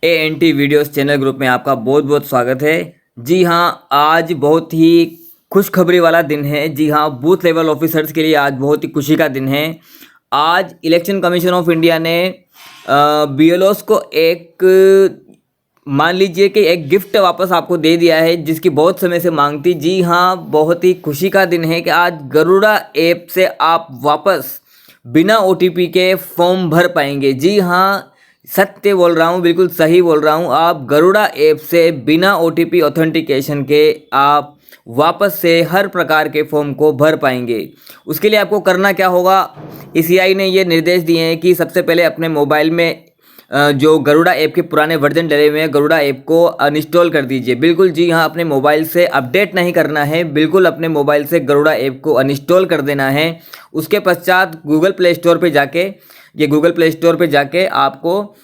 ANT videos channel group में आपका बहुत बहुत स्वागत है। जी हाँ, आज बहुत ही खुशखबरी वाला दिन है। जी हाँ, बूथ लेवल ऑफिसर्स के लिए आज बहुत ही खुशी का दिन है। आज इलेक्शन कमीशन ऑफ इंडिया ने BLOs को एक मान लीजिए कि एक गिफ्ट वापस आपको दे दिया है, जिसकी बहुत समय से मांग थी। जी हाँ, बहुत ही खुशी का दिन है कि आज गरुड़ा ऐप से आप वापस बिना OTP के फॉर्म भर पाएंगे। जी हाँ, सत्य बोल रहा हूँ, बिल्कुल सही बोल रहा हूँ। आप गरुड़ा ऐप से बिना OTP ऑथेंटिकेशन के आप वापस से हर प्रकार के फॉर्म को भर पाएंगे। उसके लिए आपको करना क्या होगा, ECI ने ये निर्देश दिए हैं कि सबसे पहले अपने मोबाइल में जो गरुड़ा ऐप के पुराने वर्जन डले हुए हैं, गरुड़ा ऐप को अनइंस्टॉल कर दीजिए। बिल्कुल जी हाँ, अपने मोबाइल से अपडेट नहीं करना है, बिल्कुल अपने मोबाइल से गरुड़ा ऐप को अनइंस्टॉल कर देना है। उसके पश्चात गूगल प्ले स्टोर पे जाके आपको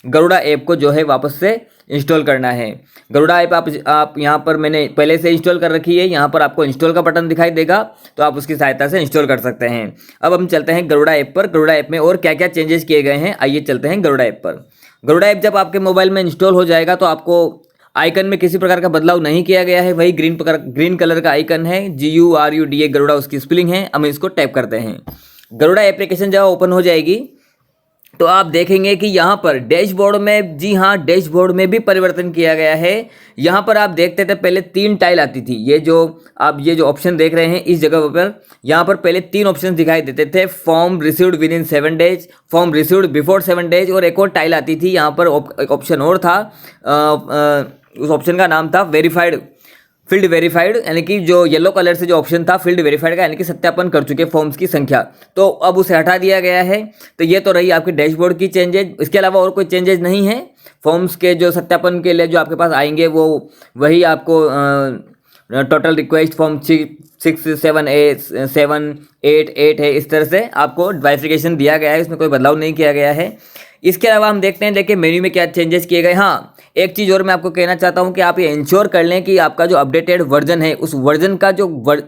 गरुड़ा ऐप को जो है वापस से इंस्टॉल करना है। गरुड़ा ऐप आप यहाँ पर मैंने पहले से इंस्टॉल कर रखी है, यहाँ पर आपको इंस्टॉल का बटन दिखाई देगा, तो आप उसकी सहायता से इंस्टॉल कर सकते हैं। अब हम चलते हैं गरुड़ा ऐप पर। गरुड़ा ऐप में और क्या क्या चेंजेस किए गए हैं, आइए चलते हैं गरुड़ा ऐप पर। गरुड़ा ऐप जब आपके मोबाइल में इंस्टॉल हो जाएगा तो आपको आइकन में किसी प्रकार का बदलाव नहीं किया गया है, वही ग्रीन कलर का आइकन है, GURUDA गरुड़ा उसकी स्पेलिंग है। हम इसको टैप करते हैं। गरुड़ा एप्लीकेशन जब ओपन हो जाएगी तो आप देखेंगे कि यहाँ पर डैशबोर्ड में, जी हाँ, डैशबोर्ड में भी परिवर्तन किया गया है। यहाँ पर आप देखते थे पहले 3 टाइल आती थी। ये जो ऑप्शन देख रहे हैं इस जगह पर, यहाँ पर पहले 3 ऑप्शन दिखाई देते थे। Form received with in 7 days, form received before 7 days, और एक और टाइल आती थी। यहाँ पर एक ऑप्शन और था, उस ऑप्शन का नाम था फील्ड वेरीफाइड, यानी कि जो येलो कलर से जो ऑप्शन था फील्ड वेरीफाइड का, यानी कि सत्यापन कर चुके फॉर्म्स की संख्या, तो अब उसे हटा दिया गया है। तो ये तो रही आपकी डैशबोर्ड की चेंजेज। इसके अलावा और कोई चेंजेज नहीं है। फॉर्म्स के जो सत्यापन के लिए जो आपके पास आएंगे वो वही आपको टोटल रिक्वेस्ट फॉर्म 6, 7, 8 है, इस तरह से आपको वेरिफिकेशन दिया गया है। इसमें कोई बदलाव नहीं किया गया है। इसके अलावा हम देखते हैं, देखिए मेन्यू में क्या चेंजेस किए गए। हाँ, एक चीज़ और मैं आपको कहना चाहता हूं कि आप ये इंश्योर कर लें कि आपका जो अपडेटेड वर्जन है, उस वर्जन का जो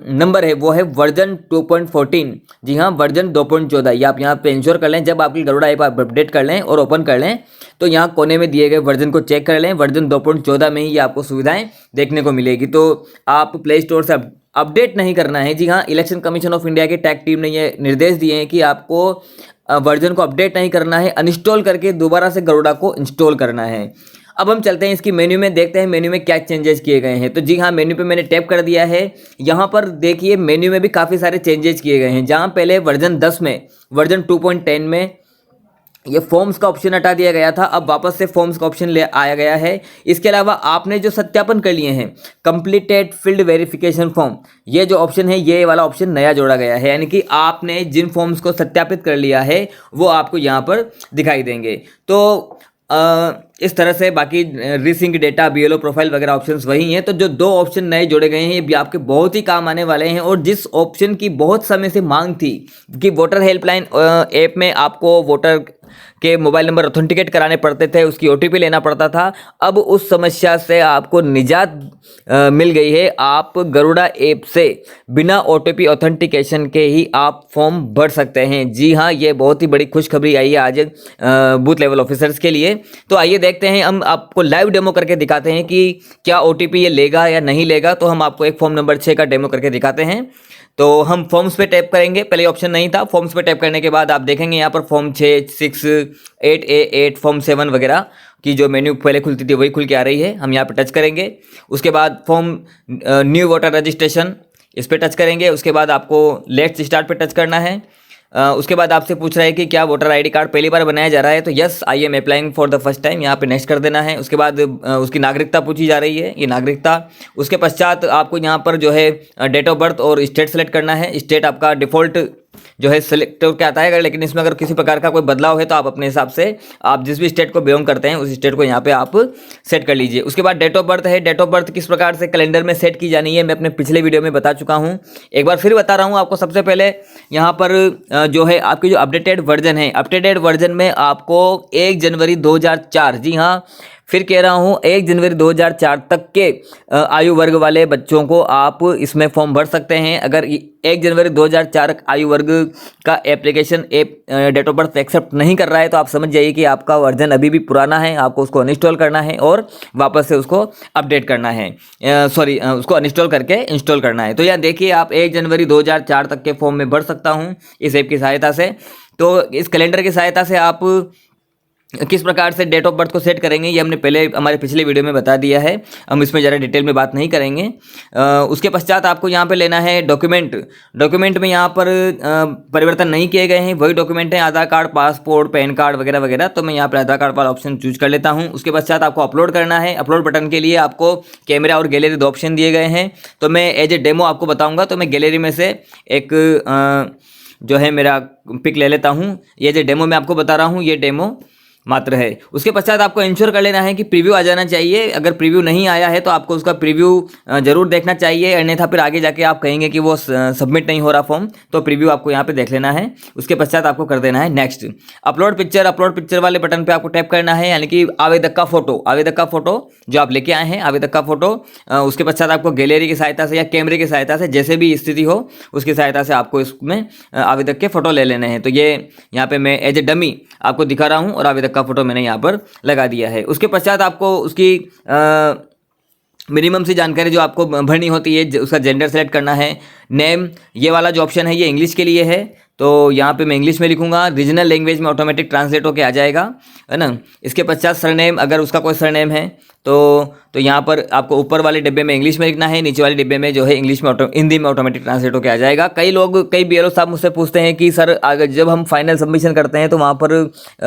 नंबर है वो है वर्जन 2.14। जी हाँ, वर्जन 2.14। ये आप यहाँ पे इंश्योर कर लें। जब आपकी गरुड़ा ऐप आप अपडेट कर लें और ओपन कर लें तो यहाँ कोने में दिए गए वर्जन को चेक कर लें। वर्जन 2.14 में ही ये आपको सुविधाएँ देखने को मिलेगी। तो आप प्ले स्टोर से अपडेट नहीं करना है। जी हाँ, इलेक्शन कमीशन ऑफ इंडिया की टेक टीम ने ये निर्देश दिए हैं कि आपको वर्जन को अपडेट नहीं करना है, अनइंस्टॉल करके दोबारा से गरुड़ा को इंस्टॉल करना है। अब हम चलते हैं इसकी मेन्यू में, देखते हैं मेन्यू में क्या चेंजेस किए गए हैं। तो जी हाँ, मेन्यू पे मैंने टैप कर दिया है। यहाँ पर देखिए मेन्यू में भी काफ़ी सारे चेंजेस किए गए हैं। जहाँ पहले वर्जन 10 में, वर्जन 2.10 में ये फॉर्म्स का ऑप्शन हटा दिया गया था, अब वापस से फॉर्म्स का ऑप्शन ले आया गया है। इसके अलावा आपने जो सत्यापन कर लिए हैं, कंप्लीटेड फील्ड वेरिफिकेशन फॉर्म, ये जो ऑप्शन है, ये वाला ऑप्शन नया जोड़ा गया है। यानी कि आपने जिन फॉर्म्स को सत्यापित कर लिया है वो आपको यहाँ पर दिखाई देंगे। तो इस तरह से बाकी रीसिंक डेटा, BLO प्रोफाइल वगैरह ऑप्शंस वही हैं। तो जो 2 ऑप्शन नए जोड़े गए हैं ये भी आपके बहुत ही काम आने वाले हैं। और जिस ऑप्शन की बहुत समय से मांग थी कि वोटर हेल्पलाइन ऐप में आपको वोटर के मोबाइल नंबर ऑथेंटिकेट कराने पड़ते थे, उसकी OTP लेना पड़ता था, अब उस समस्या से आपको निजात मिल गई है। आप गरुड़ा ऐप से बिना OTP ऑथेंटिकेशन के ही आप फॉर्म भर सकते हैं। जी हाँ, ये बहुत ही बड़ी खुशखबरी आई है आज बूथ लेवल ऑफिसर्स के लिए। तो आइए देखते हैं, हम आपको लाइव डेमो करके दिखाते हैं कि क्या OTP ये लेगा या नहीं लेगा। तो हम आपको एक फॉर्म नंबर 6 का डेमो करके दिखाते हैं। तो हम फॉर्म्स पे टैप करेंगे, पहले ऑप्शन नहीं था। फॉर्म्स पे टैप करने के बाद आप देखेंगे यहाँ पर फॉर्म 6, 6, 8A, फॉर्म 7 वगैरह की जो मेन्यू पहले खुलती थी वही खुल के आ रही है। हम यहाँ पे टच करेंगे। उसके बाद फॉर्म न्यू वोटर रजिस्ट्रेशन, इस पर टच करेंगे। उसके बाद आपको लेट्स स्टार्ट पे टच करना है। उसके बाद आपसे पूछ रहा है कि क्या वोटर ID कार्ड पहली बार बनाया जा रहा है, तो yes I am applying for the first time, यहाँ पे नेक्स्ट कर देना है। उसके बाद उसकी नागरिकता पूछी जा रही है, ये नागरिकता। उसके पश्चात आपको यहाँ पर जो है डेट ऑफ बर्थ और स्टेट सेलेक्ट करना है। स्टेट आपका डिफ़ॉल्ट जो है सिलेक्ट होकर आता है, लेकिन इसमें अगर किसी प्रकार का कोई बदलाव है तो आप अपने हिसाब से, आप जिस भी स्टेट को बिलोंग करते हैं उस स्टेट को यहाँ पे आप सेट कर लीजिए। उसके बाद डेट ऑफ बर्थ है, डेट ऑफ बर्थ किस प्रकार से कैलेंडर में सेट की जानी है मैं अपने पिछले वीडियो में बता चुका हूँ, एक बार फिर बता रहा हूँ आपको। सबसे पहले यहाँ पर जो है आपकी जो अपडेटेड वर्जन है, अपडेटेड वर्जन में आपको 1 जनवरी 2004, जी हाँ, फिर कह रहा हूँ 1 जनवरी 2004 तक के आयु वर्ग वाले बच्चों को आप इसमें फॉर्म भर सकते हैं। अगर 1 जनवरी 2004 आयु वर्ग का application date of birth accept नहीं कर रहा है तो आप समझ जाइए कि आपका वर्जन अभी भी पुराना है, आपको उसको अनइंस्टॉल करना है और वापस से उसको अपडेट करना है, उसको अनइंस्टॉल करके इंस्टॉल करना है। तो यहाँ देखिए आप 1 जनवरी 2004 तक के फॉर्म में भर सकता हूँ इस ऐप की सहायता से। तो इस कैलेंडर की सहायता से आप किस प्रकार से डेट ऑफ बर्थ को सेट करेंगे ये हमने पहले हमारे पिछले वीडियो में बता दिया है, हम इसमें ज़रा डिटेल में बात नहीं करेंगे। उसके पश्चात आपको यहाँ पे लेना है डॉक्यूमेंट में यहाँ पर परिवर्तन नहीं किए गए हैं, वही डॉक्यूमेंट हैं आधार कार्ड, पासपोर्ट, पैन कार्ड वगैरह वगैरह। तो मैं यहाँ पर आधार कार्ड वाला ऑप्शन चूज कर लेता हूँ। उसके पश्चात आपको अपलोड करना है। अपलोड बटन के लिए आपको कैमरा और गैलरी 2 ऑप्शन दिए गए हैं। तो मैं एज ए डेमो आपको बताऊँगा, तो मैं गैलरी में से एक जो है मेरा पिक ले लेता हूँ। ये जो डेमो मैं आपको बता रहा हूँ ये डेमो मात्र है। उसके पश्चात आपको इंश्योर कर लेना है कि प्रीव्यू आ जाना चाहिए। अगर प्रीव्यू नहीं आया है तो आपको उसका प्रीव्यू जरूर देखना चाहिए, अन्यथा फिर आगे जाके आप कहेंगे कि वो सबमिट नहीं हो रहा फॉर्म। तो प्रीव्यू आपको यहाँ पे देख लेना है। उसके पश्चात आपको कर देना है नेक्स्ट। अपलोड पिक्चर वाले बटन पे आपको टैप करना है, यानी कि आवेदक का फोटो जो आप लेके आए हैं, आवेदक का फोटो। उसके पश्चात आपको गैलरी की सहायता से या कैमरे की सहायता से, जैसे भी स्थिति हो उसकी सहायता से आपको इसमें आवेदक के फोटो ले लेने हैं। तो ये यहाँ पे मैं एज ए डमी आपको दिखा रहा हूँ और आवेदक का फोटो मैंने यहाँ पर लगा दिया है। उसके पश्चात आपको उसकी मिनिमम सी जानकारी जो आपको भरनी होती है, उसका जेंडर सेलेक्ट करना है। नेम ये वाला जो ऑप्शन है ये इंग्लिश के लिए है, तो यहाँ पे मैं इंग्लिश में लिखूंगा। रीजनल लैंग्वेज में ऑटोमेटिक ट्रांसलेट होके आ जाएगा, है ना। इसके पश्चात सरनेम, अगर उसका कोई सरनेम है तो यहाँ पर आपको ऊपर वाले डिब्बे में इंग्लिश में लिखना है, नीचे वाले डिब्बे में जो है इंग्लिश में हिंदी में ऑटोमेटिक ट्रांसलेट होकर आ जाएगा। कई बीएलओ साहब मुझसे पूछते हैं कि सर अगर जब हम फाइनल सबमिशन करते हैं तो वहाँ पर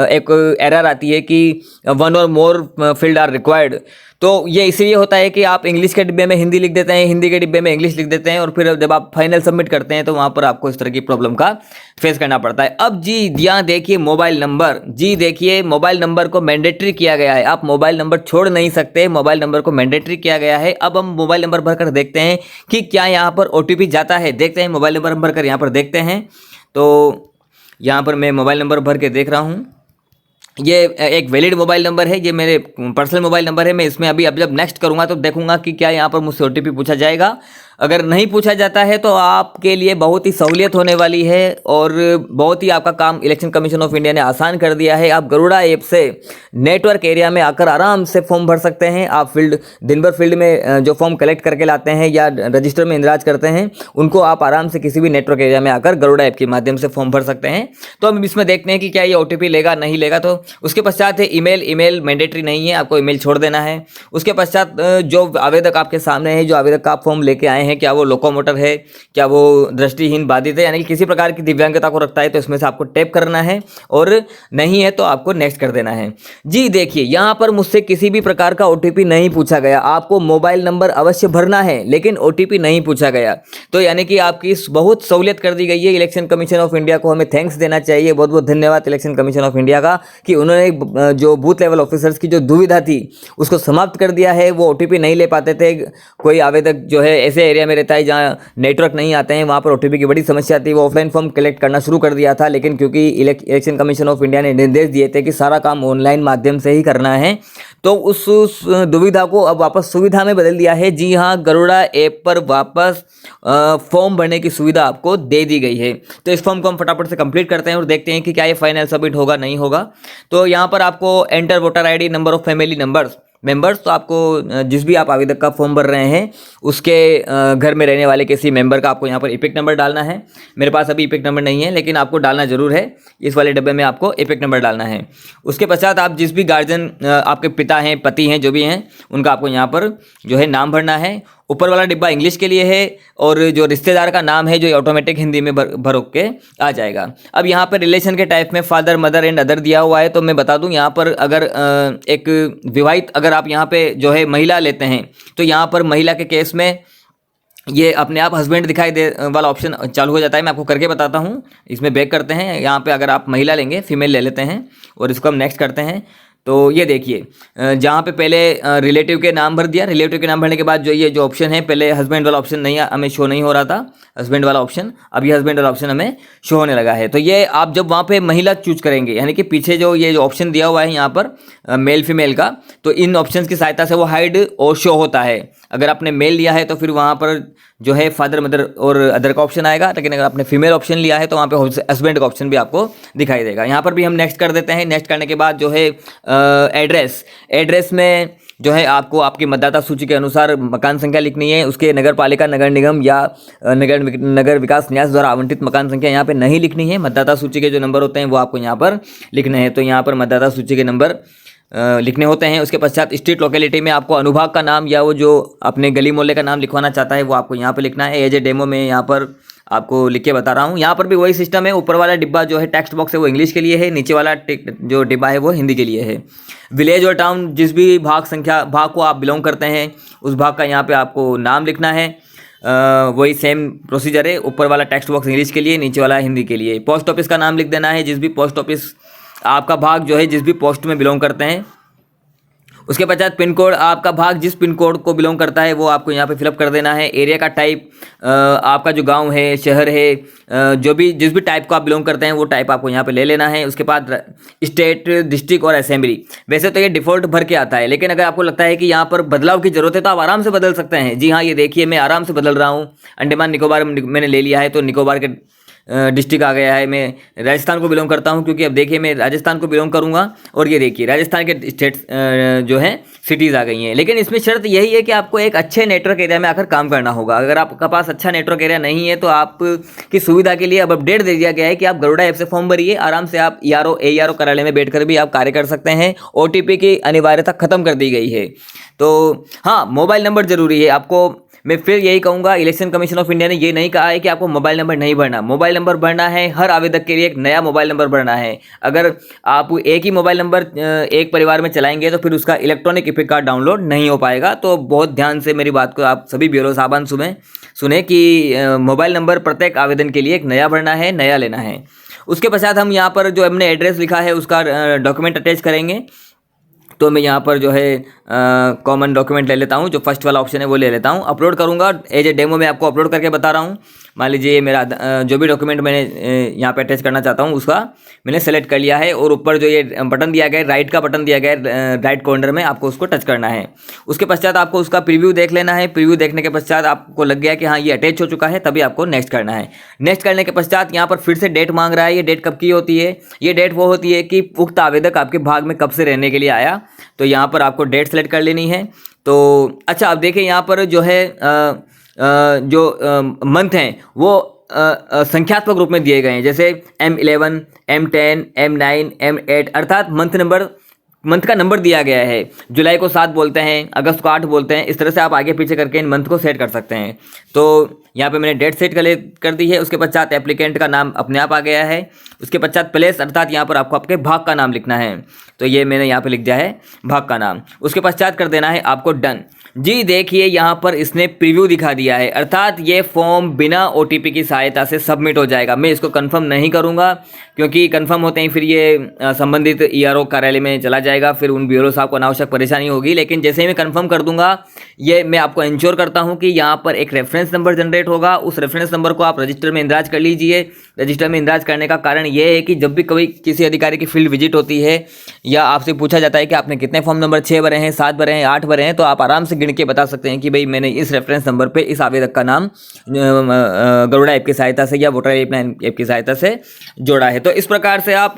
एक एरर आती है कि 1 और मोर फील्ड आर रिक्वायर्ड। तो ये इसलिए होता है कि आप इंग्लिश के डिब्बे में हिंदी लिख देते हैं, हिंदी के डिब्बे में इंग्लिश लिख देते हैं, और फिर जब आप फाइनल सबमिट करते हैं तो वहाँ पर आपको इस तरह की प्रॉब्लम का फेस करना पड़ता है। अब जी यहाँ देखिए मोबाइल नंबर को मैंडेटरी किया गया है। आप मोबाइल नंबर छोड़ नहीं सकते, मोबाइल नंबर को मैंडेटरी किया गया है। अब हम मोबाइल नंबर भरकर देखते हैं कि क्या यहाँ पर ओटीपी जाता है। देखते हैं मोबाइल नंबर भरकर यहाँ पर देखते हैं। तो यहाँ पर मैं मोबाइल नंबर भर के देख रहा हूँ, ये एक वैलिड मोबाइल नंबर है, ये मेरे पर्सनल मोबाइल नंबर है। मैं इसमें अब जब नेक्स्ट करूँगा तो देखूंगा कि क्या यहाँ पर मुझसे ओटीपी पूछा जाएगा। अगर नहीं पूछा जाता है तो आपके लिए बहुत ही सहूलियत होने वाली है और बहुत ही आपका काम इलेक्शन कमीशन ऑफ इंडिया ने आसान कर दिया है। आप गरुड़ा ऐप से नेटवर्क एरिया में आकर आराम से फॉर्म भर सकते हैं। आप दिन भर फील्ड में जो फॉर्म कलेक्ट करके लाते हैं या रजिस्टर में इंदराज करते हैं, उनको आप आराम से किसी भी नेटवर्क एरिया में आकर गरुड़ा ऐप के माध्यम से फॉर्म भर सकते हैं। तो हम इसमें देखते हैं कि क्या ये ओटीपी लेगा नहीं लेगा। तो उसके पश्चात है ईमेल मैंडेटरी नहीं है, आपको ईमेल छोड़ देना है। उसके पश्चात जो आवेदक आपके सामने है, जो आवेदक का आप फॉर्म लेके आए हैं, क्या वो लोकोमोटर है, क्या वो दृष्टिहीन बाधित है, यानी कि किसी प्रकार की दिव्यांगता को रखता है, तो इसमें से आपको टैप करना है, और नहीं है तो आपको नेक्स्ट कर देना है। जी देखिए यहाँ पर मुझसे किसी भी प्रकार का ओटीपी नहीं पूछा गया। आपको मोबाइल नंबर अवश्य भरना है लेकिन ओटीपी नहीं पूछा गया। तो यानी कि आपकी बहुत सहूलियत कर दी गई है। इलेक्शन कमीशन ऑफ इंडिया को हमें थैंक्स देना चाहिए, बहुत बहुत धन्यवाद इलेक्शन कमीशन ऑफ इंडिया का, कि उन्होंने जो बूथ लेवल ऑफिसर्स की जो दुविधा थी उसको समाप्त कर दिया है। वो ओटीपी नहीं ले पाते थे। कोई आवेदक जो है ऐसे एरिया में रहता है जहाँ नेटवर्क नहीं आते हैं, वहाँ पर ओटीपी की बड़ी समस्या थी। वो ऑफलाइन फॉर्म कलेक्ट करना शुरू कर दिया था, लेकिन क्योंकि इलेक्शन कमीशन ऑफ इंडिया ने निर्देश दिए थे कि सारा काम ऑनलाइन माध्यम से ही करना है, तो उस दुविधा को अब वापस सुविधा में बदल दिया है। जी हाँ, गरुड़ा ऐप पर वापस फॉर्म भरने की सुविधा आपको दे दी गई है। तो इस फॉर्म को हम फटाफट से कंप्लीट करते हैं और देखते हैं कि क्या ये फाइनल सबमिट होगा नहीं होगा। तो यहाँ पर आपको enter voter ID, number of family members, तो आपको जिस भी आप आवेदक का फॉर्म भर रहे हैं उसके घर में रहने वाले किसी मेंबर का आपको यहाँ पर इपिक नंबर डालना है। मेरे पास अभी इपिक नंबर नहीं है, लेकिन आपको डालना जरूर है। इस वाले डब्बे में आपको इपिक नंबर डालना है। उसके पश्चात आप जिस भी गार्जियन, आपके पिता हैं, पति हैं, जो भी हैं, उनका आपको यहाँ पर जो है नाम भरना है। ऊपर वाला डिब्बा इंग्लिश के लिए है और जो रिश्तेदार का नाम है जो ऑटोमेटिक हिंदी में भर के आ जाएगा। अब यहाँ पर रिलेशन के टाइप में फादर, मदर एंड अदर दिया हुआ है। तो मैं बता दूं, यहाँ पर अगर एक विवाहित, अगर आप यहाँ पे जो है महिला लेते हैं तो यहाँ पर महिला के केस में ये अपने आप हस्बैंड दिखाई दे वाला ऑप्शन चालू हो जाता है। मैं आपको करके बताता हूँ। इसमें बैक करते हैं, यहाँ पे अगर आप महिला लेंगे, फीमेल ले लेते हैं और इसको हम नेक्स्ट करते हैं। तो ये देखिए जहाँ पे पहले रिलेटिव के नाम भर दिया, रिलेटिव के नाम भरने के बाद जो ये जो ऑप्शन है, पहले हस्बैंड वाला ऑप्शन नहीं हमें शो नहीं हो रहा था, हस्बैंड वाला ऑप्शन, अब ये हस्बैंड वाला ऑप्शन हमें शो होने लगा है। तो ये आप जब वहाँ पे महिला चूज करेंगे, यानी कि पीछे जो ये जो ऑप्शन दिया हुआ है यहाँ पर मेल फीमेल का, तो इन ऑप्शंस की सहायता से वो हाइड और शो होता है। अगर आपने मेल लिया है तो फिर वहाँ पर जो है फादर मदर और अदर का ऑप्शन आएगा, लेकिन अगर आपने फीमेल ऑप्शन लिया है तो वहाँ पे हस्बैंड का ऑप्शन भी आपको दिखाई देगा। यहाँ पर भी हम नेक्स्ट कर देते हैं। नेक्स्ट करने के बाद जो है एड्रेस में जो है आपको आपकी मतदाता सूची के अनुसार मकान संख्या लिखनी है। उसके नगर पालिका, नगर निगम या नगर विकास न्यास द्वारा आवंटित मकान संख्या यहाँ पे नहीं लिखनी है। मतदाता सूची के जो नंबर होते हैं वो आपको यहाँ पर लिखने हैं। तो यहाँ पर मतदाता सूची के नंबर लिखने होते हैं। उसके पश्चात स्ट्रीट लोकेलिटी में आपको अनुभाग का नाम या वो जो अपने गली मोहल्ले का नाम लिखवाना चाहता है वो आपको यहाँ पे लिखना है। एज ए डेमो में यहाँ पर आपको लिख के बता रहा हूँ। यहाँ पर भी वही सिस्टम है। ऊपर वाला डिब्बा जो है टेक्स्ट बॉक्स है वो इंग्लिश के लिए है, नीचे वाला जो डिब्बा है वो हिंदी के लिए है। विलेज और टाउन, जिस भी भाग को आप बिलोंग करते हैं उस भाग का यहाँ पे आपको नाम लिखना है। वही सेम प्रोसीजर है। ऊपर वाला टेक्स्ट बॉक्स इंग्लिश के लिए, नीचे वाला हिंदी के लिए। पोस्ट ऑफिस का नाम लिख देना है, जिस भी पोस्ट ऑफिस आपका भाग जो है जिस भी पोस्ट में बिलोंग करते हैं। उसके पश्चात पिन कोड, आपका भाग जिस पिन कोड को बिलोंग करता है वो आपको यहाँ पे फिलअप कर देना है। एरिया का टाइप, आपका जो गांव है, शहर है, जिस भी टाइप को आप बिलोंग करते हैं वो टाइप आपको यहाँ पे ले लेना है। उसके बाद स्टेट, डिस्ट्रिक्ट और असेंबली। वैसे तो ये डिफ़ॉल्ट भर के आता है, लेकिन अगर आपको लगता है कि यहाँ पर बदलाव की ज़रूरत है तो आप आराम से बदल सकते हैं। जी हाँ, ये देखिए मैं आराम से बदल रहा हूँ। अंडमान निकोबार मैंने ले लिया है तो निकोबार के डिस्ट्रिक्ट आ गया है। मैं राजस्थान को बिलोंग करता हूं, क्योंकि अब देखिए मैं राजस्थान को बिलोंग करूंगा और ये देखिए राजस्थान के स्टेट जो है सिटीज़ आ गई हैं। लेकिन इसमें शर्त यही है कि आपको एक अच्छे नेटवर्क एरिया में आकर काम करना होगा। अगर आपका पास अच्छा नेटवर्क एरिया नहीं है तो आपकी सुविधा के लिए अब अपडेट दे दिया गया है कि आप गरुड़ा ऐप से फॉर्म भरिए। आराम से आप ARO कार्यालय में बैठकर भी आप कार्य कर सकते हैं। OTP की अनिवार्यता खत्म कर दी गई है। तो हाँ, मोबाइल नंबर जरूरी है। आपको मैं फिर यही कहूँगा, इलेक्शन कमीशन ऑफ इंडिया ने ये नहीं कहा है कि आपको मोबाइल नंबर नहीं भरना। मोबाइल नंबर भरना है। हर आवेदक के लिए एक नया मोबाइल नंबर भरना है। अगर आप एक ही मोबाइल नंबर एक परिवार में चलाएंगे तो फिर उसका इलेक्ट्रॉनिक इपिक कार्ड डाउनलोड नहीं हो पाएगा। तो बहुत ध्यान से मेरी बात को आप सभी ब्यूरो साहबान सुने कि मोबाइल नंबर प्रत्येक आवेदन के लिए एक नया भरना है, नया लेना है। उसके पश्चात हम यहाँ पर जो हमने एड्रेस लिखा है उसका डॉक्यूमेंट अटैच करेंगे। तो मैं यहाँ पर जो है कॉमन डॉक्यूमेंट ले लेता हूँ, जो फर्स्ट वाला ऑप्शन है वो ले लेता हूँ। अपलोड करूँगा एज ए डेमो में, आपको अपलोड करके बता रहा हूँ। मान लीजिए मेरा जो भी डॉक्यूमेंट मैंने यहाँ पे अटैच करना चाहता हूँ उसका मैंने सेलेक्ट कर लिया है, और ऊपर जो ये बटन दिया गया है, राइट का बटन दिया गया है, राइट कॉर्नर में आपको उसको टच करना है। उसके पश्चात आपको उसका प्रीव्यू देख लेना है। प्रीव्यू देखने के पश्चात आपको लग गया कि हाँ ये अटैच हो चुका है, तभी आपको नेक्स्ट करना है। नेक्स्ट करने के पश्चात यहाँ पर फिर से डेट मांग रहा है। ये डेट कब की होती है? ये डेट वो होती है कि उक्त आवेदक आपके भाग में कब से रहने के लिए आया। तो यहाँ पर आपको डेट सेलेक्ट कर लेनी है। तो अच्छा, अब देखिए यहाँ पर जो है जो मंथ हैं वो संख्यात्मक रूप में दिए गए हैं, जैसे M11, M10, M9, M8, अर्थात मंथ का नंबर दिया गया है। जुलाई को 7 बोलते हैं, अगस्त को 8 बोलते हैं। इस तरह से आप आगे पीछे करके इन मंथ को सेट कर सकते हैं। तो यहाँ पे मैंने डेट सेट कर दी है। उसके पश्चात एप्लीकेंट का नाम अपने आप आ गया है। उसके पश्चात प्लेस, अर्थात यहाँ पर आपको आपके भाग का नाम लिखना है। तो ये मैंने यहाँ पे लिख दिया है भाग का नाम। उसके पश्चात कर देना है आपको डन। जी देखिए यहाँ पर इसने प्रीव्यू दिखा दिया है, अर्थात ये फॉर्म बिना OTP की सहायता से सबमिट हो जाएगा। मैं इसको कंफर्म नहीं करूँगा, क्योंकि कंफर्म होते ही फिर ये संबंधित ERO कार्यालय में चला जाएगा, फिर उन ब्यूरो साहब को अनावश्यक परेशानी होगी। लेकिन जैसे ही मैं कंफर्म कर दूंगा, ये मैं आपको इंश्योर करता हूँ कि यहाँ पर एक रेफरेंस नंबर जनरेट होगा। उस रेफरेंस नंबर को आप रजिस्टर में इंदराज कर लीजिए। रजिस्टर में इंदराज करने का कारण ये है कि जब भी कभी किसी अधिकारी की फील्ड विजिट होती है या आपसे पूछा जाता है कि आपने कितने फॉर्म नंबर 6 भरे हैं, 7 भरे हैं, 8 भरे हैं, तो आप आराम से गिन के बता सकते हैं कि भाई मैंने इस रेफरेंस नंबर पे इस आवेदक का नाम गरुड़ा ऐप की सहायता से या वोटर ऐप की सहायता से जोड़ा है। तो इस प्रकार से आप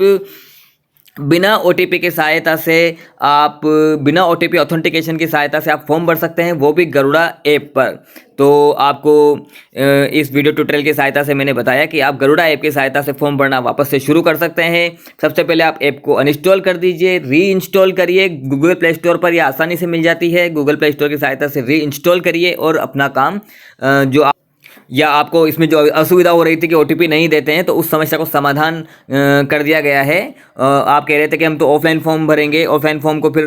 बिना OTP की सहायता से, आप बिना OTP ऑथेंटिकेशन की सहायता से आप फॉर्म भर सकते हैं, वो भी गरुड़ा ऐप पर। तो आपको इस वीडियो ट्यूटोरियल की सहायता से मैंने बताया कि आप गरुड़ा ऐप की सहायता से फॉर्म भरना वापस से शुरू कर सकते हैं। सबसे पहले आप ऐप को अनइंस्टॉल कर दीजिए, री इंस्टॉल करिए। गूगल प्ले स्टोर पर यह आसानी से मिल जाती है। गूगल प्ले स्टोर की सहायता से री इंस्टॉल करिए और अपना काम जो या आपको इसमें जो असुविधा हो रही थी कि OTP नहीं देते हैं, तो उस समस्या को समाधान कर दिया गया है। आप कह रहे थे कि हम तो ऑफलाइन फॉर्म भरेंगे, ऑफलाइन फॉर्म को फिर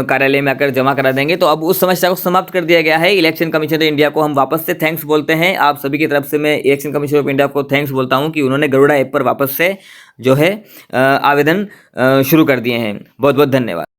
कार्यालय में आकर जमा करा देंगे, तो अब उस समस्या को समाप्त कर दिया गया है। इलेक्शन कमीशन ऑफ इंडिया को हम वापस से थैंक्स बोलते हैं। आप सभी की तरफ से मैं इलेक्शन कमीशन ऑफ इंडिया को थैंक्स बोलता हूँ कि उन्होंने गरुड़ा ऐप पर वापस से जो है आवेदन शुरू कर दिए हैं। बहुत बहुत धन्यवाद।